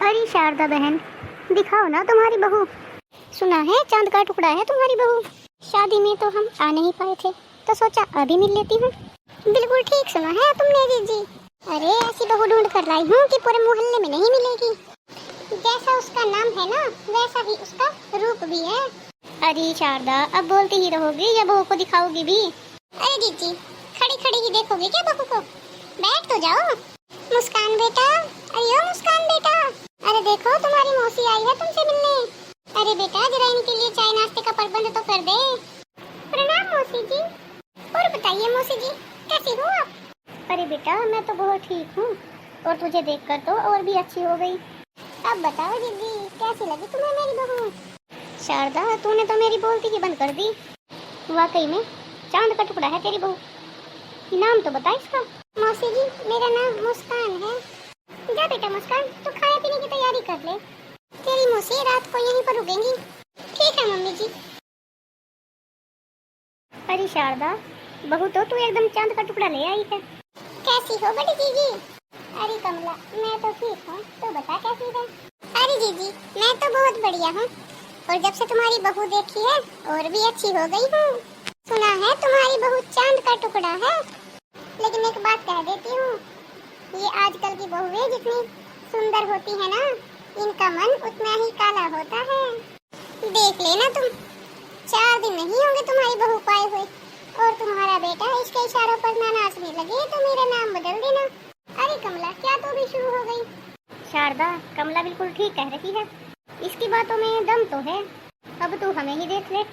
अरे शारदा बहन, दिखाओ ना तुम्हारी बहू। सुना है चांद का टुकड़ा है तुम्हारी बहू। शादी में तो हम आ नहीं पाए थे, तो सोचा अभी मिल लेती हूँ। बिल्कुल ठीक सुना है तुमने दीदी। अरे ऐसी बहू ढूंढ कर लाई हूँ कि पूरे मोहल्ले में नहीं मिलेगी। जैसा उसका नाम है ना, वैसा ही उसका रूप भी है। अरे शारदा, अब बोलती ही रहोगी या बहू को दिखाओगी भी? अरे दीदी, खड़ी खड़ी ही देखोगी क्या बहू को? बैठ तो जाओ। मुस्कान बेटा, अरे ओ मुस्कान बेटा, अरे देखो तुम्हारी मौसी आई है तुमसे मिलने। अरे बेटा, जरा इनके लिए चाय नाश्ते का प्रबंध तो कर दे। प्रणाम मौसी जी। और बताइए मौसी जी, कैसी हो आप? अरे बेटा, मैं तो बहुत ठीक हूँ, और तुझे देखकर तो और भी अच्छी हो गई। अब बताओ दीदी, कैसी लगी तुम्हें मेरी बहू? शारदा, तूने तो मेरी बोलती ही बंद कर दी। वाकई में चांद का टुकड़ा है तेरी बहू। नाम तो बता इसका। मौसी जी, मेरा नाम मुस्कान है। जा बेटा मुस्कान, तो खाने पीने की तैयारी कर ले। तेरी मौसी रात को यहीं पर रुकेंगी। ठीक है मम्मी जी। अरे शारदा, बहू तो तू एकदम चांद का टुकड़ा ले आई है। कैसी हो बड़ी जीजी? अरे कमला, मैं तो ठीक हूँ, तो बता कैसी है? अरे जीजी, मैं तो बहुत बढ़िया हूँ, और जब से तुम्हारी बहू देखी है और भी अच्छी हो गई हूँ। सुना है तुम्हारी बहू चांद का टुकड़ा है। लेकिन एक बात कह देती हूँ, ये आजकल की बहुएं जितनी सुंदर होती है ना, इनका मन उतना ही काला होता है। देख लेना तुम, 4 दिन नहीं होंगे तुम्हारी बहू को आए हुए, और तुम्हारा बेटा इसके इशारों पर ना नाचने लगे तो मेरा नाम बदल देना। अरे कमला, क्या तू भी शुरू हो गई? शारदा, कमला बिल्कुल ठीक कह रही है, इसकी बातों में दम तो है। अब तू हमें ही देख ले,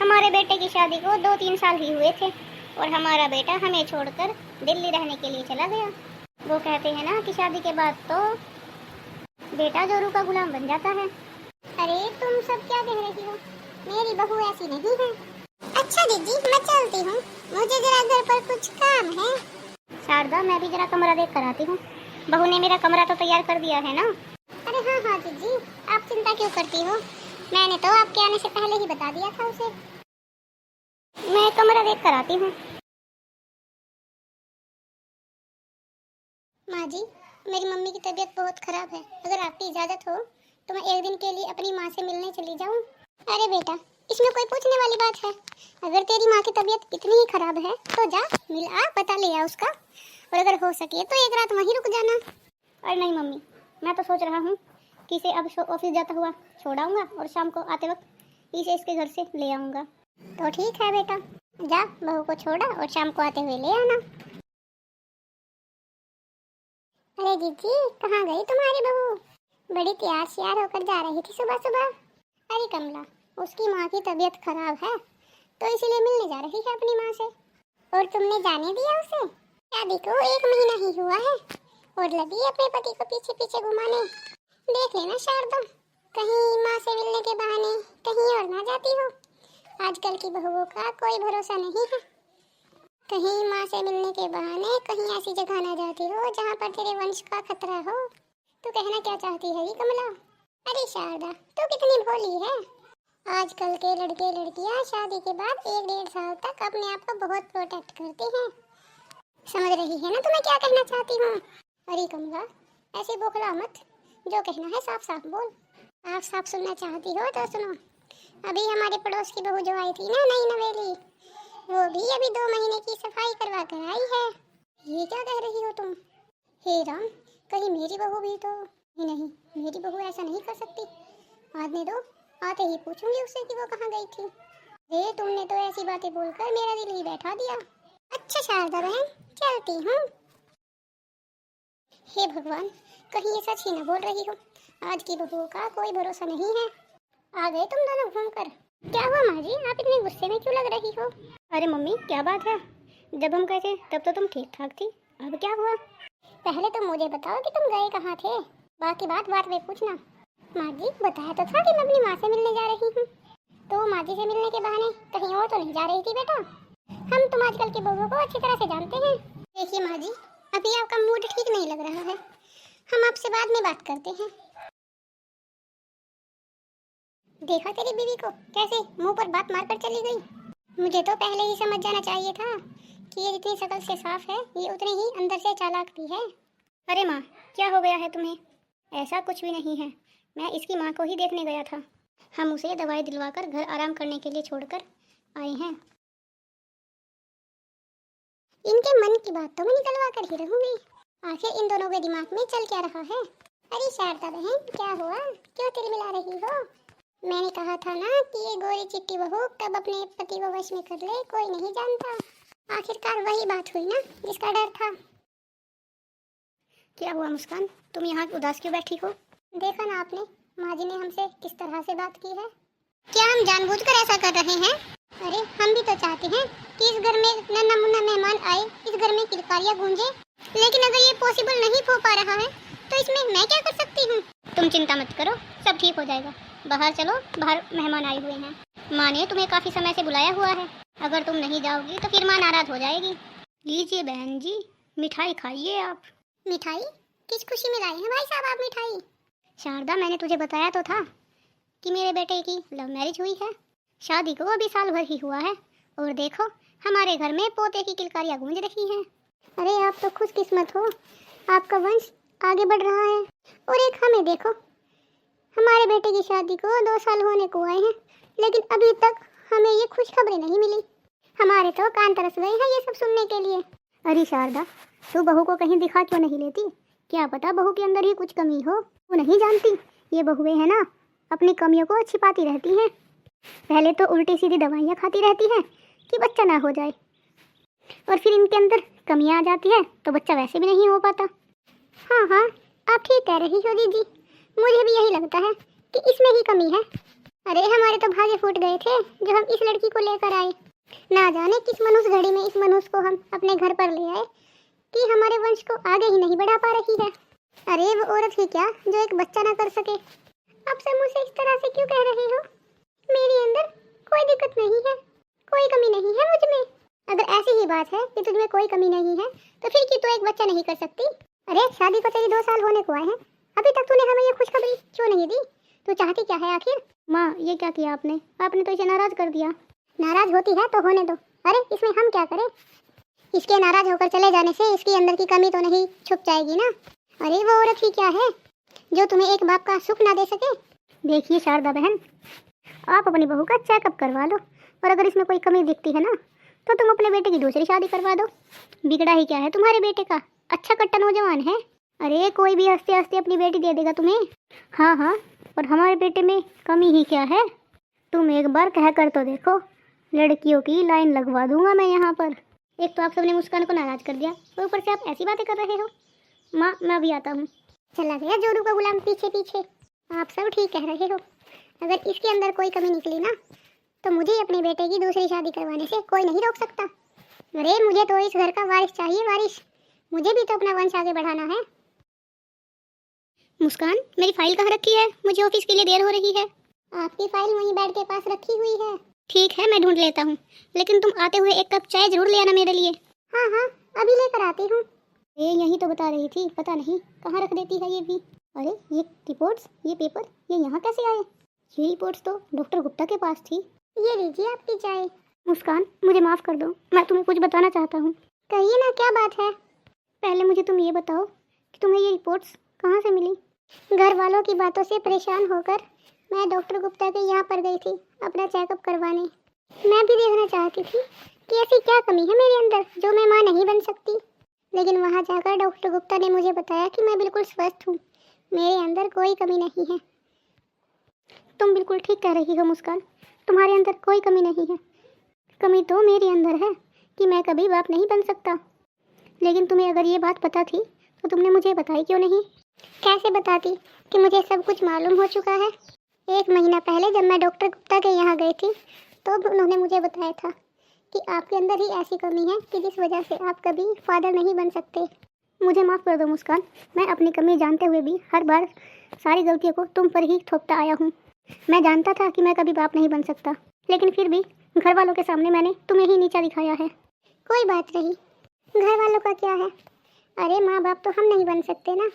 हमारे बेटे की शादी को 2-3 साल ही हुए थे, और हमारा बेटा हमें छोड़कर दिल्ली रहने के लिए चला गया। वो कहते हैं ना कि शादी के बाद तो बेटा जोरू का गुलाम बन जाता है। अरे तुम सब क्या कह रही हो? मेरी बहू ऐसी नहीं है। अच्छा दीदी, मैं चलती हूँ, मुझे जरा घर पर कुछ काम है। शारदा, मैं भी जरा कमरा देख कर आती हूँ। बहू ने मेरा कमरा तो तैयार कर दिया है ना? अरे हाँ हाँ दीदी, आप चिंता क्यों करती हो? मैंने तो आपके आने से पहले ही बता दिया था उसे। मैं कमरा देख कर आती हूँ। माँ जी, मेरी मम्मी की तबीयत बहुत खराब है, अगर आपकी इजाज़त हो तो मैं एक दिन के लिए अपनी माँ से मिलने चली जाऊँ। अरे बेटा, इसमें कोई पूछने वाली बात है? अगर तेरी माँ की तबीयत इतनी ही खराब है तो जा मिल आ, पता ले आ उसका, और अगर हो सके तो एक रात वहीं रुक जाना। अरे नहीं मम्मी, मैं तो सोच रहा हूँ कि इसे अब ऑफिस जाता हुआ छोड़ाऊंगा, और शाम को आते वक्त इसे इसके घर से ले आऊँगा। तो ठीक है बेटा, जा बहू को छोड़ा और शाम को आते हुए ले आना। अरे दीदी, कहाँ गई तुम्हारी बहू? बड़ी तैयार श्यार होकर जा रही थी सुबह सुबह। अरे कमला, उसकी माँ की तबीयत खराब है, तो इसीलिए मिलने जा रही है अपनी माँ से। और तुमने जाने दिया उसे? शादी को 1 महीना ही हुआ है, और लगी अपने पति को पीछे पीछे घुमाने। देख लेना शारदा, कहीं माँ से मिलने के बहाने कहीं और ना जाती हो। आजकल की बहुओं का कोई भरोसा नहीं है। कहीं माँ से मिलने के बहाने कहीं ऐसी जगह ना जाती हो जहाँ पर तेरे वंश का खतरा हो। तू कहना क्या चाहती है ये कमला? अरे शारदा, तू कितनी भोली है। आजकल के लड़के लड़कियाँ शादी के बाद 1-1.5 साल तक अपने आप को बहुत प्रोटेक्ट करते हैं। समझ रही है ना तुम्हें क्या कहना चाहती हूँ? अरे कमला, ऐसे बौखला मत, जो कहना है साफ साफ बोल। आप साफ सुनना चाहती हो तो सुनो। अभी हमारे पड़ोस की बहू जो आई थी ना, नई नवेली, वो भी अभी 2 महीने की सफाई करवा कर आई है। ये क्या कह रही हो तुम? हे राम, कहीं मेरी बहू भी तो नहीं, मेरी बहू ऐसा नहीं कर सकती। आने दो, आते ही पूछूंगी उससे कि वो कहाँ गई थी। हे, तुमने तो ऐसी बातें बोलकर मेरा दिल ही बैठा दिया। अच्छा शारदा बहन, चलती हूँ। हे भगवान, कहीं ये सच ही न बोल रही हो। आज की बहुओं का कोई भरोसा नहीं है। आ गए तुम दोनों घूमकर। क्या हुआ माँ जी, आप इतने गुस्से में क्यों लग रही हो? अरे मम्मी, क्या बात है? जब हम गए थे तब तो तुम ठीक ठाक थी, अब क्या हुआ? पहले तो मुझे बताओ कि तुम गए कहाँ थे, बाकी बात बाद में पूछना। माँ जी, बताया तो था कि मैं अपनी माँ से मिलने जा रही हूँ। तो माँ जी से मिलने के बहाने कहीं और तो नहीं जा रही थी बेटा? हम तुम आजकल की बहुओं को अच्छी तरह से जानते हैं। देखिए माँ जी, अभी आपका मूड ठीक नहीं लग रहा है, हम आपसे बाद में बात करते हैं। देखा तेरी बीवी को कैसे मुंह पर बात मारकर चली गई। मुझे तो पहले ही समझ जाना चाहिए था कि ये जितनी शक्ल से साफ है, ये उतने ही अंदर से चालाक भी है। अरे माँ, क्या हो गया है तुम्हें? ऐसा कुछ भी नहीं है, मैं इसकी माँ को ही देखने गया था। हम उसे दवाई दिलवाकर घर आराम करने के लिए छोड़कर आए हैं। इनके मन की बात तो मैं निकलवा कर ही रहूंगी। आखिर इन दोनों के दिमाग में चल क्या रहा है। अरे शारदा बहन, क्या हुआ, क्यों तिलमिला रही हो? मैंने कहा था ना कि ये गोरी चिट्टी बहू कब अपने पति को वश में कर ले कोई नहीं जानता। आखिरकार वही बात हुई ना जिसका डर था। क्या हुआ मुस्कान, तुम यहाँ उदास क्यों बैठी हो? देखा ना आपने, माँ जी ने हमसे किस तरह से बात की है। क्या हम जानबूझकर ऐसा कर रहे हैं? अरे हम भी तो चाहते हैं कि इस घर में नन्हा मुन्ना मेहमान आए, इस घर में किलकारियां गूंजे, लेकिन अगर ये पॉसिबल नहीं हो पा रहा है तो इसमें मैं क्या कर सकती हूँ? तुम चिंता मत करो, सब ठीक हो जाएगा। बाहर चलो, बाहर मेहमान आए हुए हैं। माँ ने तुम्हें काफी समय से बुलाया हुआ है, अगर तुम नहीं जाओगी तो फिर माँ नाराज हो जाएगी। लीजिए बहन जी, मिठाई खाइए आप। मिठाई? किस खुशी में लाए हैं भाई साहब आप मिठाई? शारदा, मैंने तुझे बताया तो था कि मेरे बेटे की लव मैरिज हुई है। शादी को अभी साल भर ही हुआ है और देखो हमारे घर में पोते की किलकारियां गूंज रही हैं। अरे आप तो खुशकिस्मत हो, आपका वंश आगे बढ़ रहा है। और एक हमें देखो, हमारे बेटे की शादी को 2 साल होने को आए हैं, लेकिन अभी तक हमें ये खुशखबरी नहीं मिली। हमारे तो कान तरस गए हैं ये सब सुनने के लिए। अरे शारदा, तू बहू को कहीं दिखा क्यों नहीं लेती? क्या पता बहू के अंदर ही कुछ कमी हो। वो नहीं जानती, ये बहुएं हैं ना, अपनी कमियों को छिपाती रहती हैं। पहले तो उल्टी सीधी दवाइयाँ खाती रहती हैं कि बच्चा ना हो जाए, और फिर इनके अंदर कमियाँ आ जाती है तो बच्चा वैसे भी नहीं हो पाता। हाँ हाँ, आप ठीक कह रही हो दीदी, मुझे भी यही लगता है कि इसमें ही कमी है। अरे हमारे तो भागे फूट गए थे जब हम इस लड़की को लेकर आए। ना जाने किस मनुष्य घड़ी में इस मनुष्य को हम अपने घर पर ले आए कि हमारे वंश को आगे ही नहीं बढ़ा पा रही है। अरे वो औरत ही क्या जो एक बच्चा ना कर सके। आप सब मुझसे इस तरह से क्यों कह रहे हो? मेरे अंदर कोई दिक्कत नहीं है, कोई कमी नहीं है मुझ में। अगर ऐसी ही बात है कि तुझमें कोई कमी नहीं है तो फिर क्यों तू एक बच्चा नहीं कर सकती? अरे शादी को तेरी 2 साल होने को आए हैं, अभी तक तूने हमें ये खुशखबरी क्यों नहीं दी? तू चाहती क्या है आखिर? माँ, ये क्या किया आपने? आपने तो इसे नाराज कर दिया। नाराज होती है तो होने दो, अरे इसमें हम क्या करें? इसके नाराज होकर चले जाने से इसकी अंदर की कमी तो नहीं छुप जाएगी ना। अरे वो औरत ही क्या है जो तुम्हें एक बाप का सुख ना दे सके? देखिए शारदा बहन, आप अपनी बहू का चेकअप करवा लो, और अगर इसमें कोई कमी दिखती है ना तो तुम अपने बेटे की दूसरी शादी करवा दो। बिगड़ा ही क्या है तुम्हारे बेटे का, अच्छा कट्टा नौजवान है। अरे कोई भी हंसते हंसते अपनी बेटी दे देगा तुम्हें। हाँ हाँ, और हमारे बेटे में कमी ही क्या है? तुम एक बार कह कर तो देखो, लड़कियों की लाइन लगवा दूंगा मैं यहाँ पर। एक तो आप सबने मुस्कान को नाराज कर दिया और ऊपर से आप ऐसी बातें कर रहे हो। माँ, मैं भी आता हूँ। चला गया जोरू का गुलाम पीछे पीछे। आप सब ठीक कह रहे हो, अगर इसके अंदर कोई कमी निकली ना तो मुझे अपने बेटे की दूसरी शादी करवाने से कोई नहीं रोक सकता। अरे मुझे तो इस घर का वारिस चाहिए, वारिस। मुझे भी तो अपना वंश आगे बढ़ाना है। मुस्कान, मेरी फाइल कहाँ रखी है? मुझे ऑफिस के लिए देर हो रही है। आपकी फाइल वहीं बेड के पास रखी हुई है। ठीक है, मैं ढूंढ लेता हूँ, लेकिन तुम आते हुए 1 कप चाय जरूर ले आना मेरे लिए। हाँ हाँ, अभी लेकर आती हूँ। ये यही तो बता रही थी, पता नहीं कहाँ रख देती है ये भी। अरे ये रिपोर्ट्स, ये पेपर, ये यहाँ कैसे आए? ये रिपोर्ट्स तो डॉक्टर गुप्ता के पास थी। ये लीजिए आपकी चाय। मुस्कान, मुझे माफ़ कर दो, मैं तुम्हें कुछ बताना चाहता हूँ। कहिए ना, क्या बात है? पहले मुझे तुम ये बताओ कि तुम्हें ये रिपोर्ट्स कहाँ से मिली? घर वालों की बातों से परेशान होकर मैं डॉक्टर गुप्ता के यहाँ पर गई थी अपना चेकअप करवाने। मैं भी देखना चाहती थी कि ऐसी क्या कमी है मेरे अंदर जो मैं माँ नहीं बन सकती, लेकिन वहाँ जाकर डॉक्टर गुप्ता ने मुझे बताया कि मैं बिल्कुल स्वस्थ हूँ, मेरे अंदर कोई कमी नहीं है। तुम बिल्कुल ठीक कह रही हो मुस्कान, तुम्हारे अंदर कोई कमी नहीं है। कमी तो मेरे अंदर है कि मैं कभी बाप नहीं बन सकता। लेकिन तुम्हें अगर ये बात पता थी तो तुमने मुझे बताई क्यों नहीं? कैसे बताती कि मुझे सब कुछ मालूम हो चुका है। 1 महीना पहले जब मैं डॉक्टर गुप्ता के यहाँ गई थी तो उन्होंने मुझे बताया था कि आपके अंदर ही ऐसी कमी है कि जिस वजह से आप कभी फादर नहीं बन सकते। मुझे माफ़ कर दो मुस्कान, मैं अपनी कमी जानते हुए भी हर बार सारी गलतियों को तुम पर ही थोपता आया हूँ। मैं जानता था कि मैं कभी बाप नहीं बन सकता, लेकिन फिर भी घर वालों के सामने मैंने तुम्हें ही नीचा दिखाया है। कोई बात नहीं, घर वालों का क्या है? अरे माँ बाप तो हम नहीं बन सकते ना,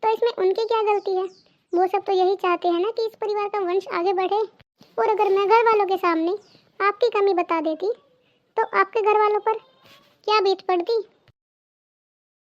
तो इसमें उनकी क्या गलती है? वो सब तो यही चाहते हैं ना कि इस परिवार का वंश आगे बढ़े। और अगर मैं घर वालों के सामने आपकी कमी बता देती तो आपके घर वालों पर क्या बीत पड़ती?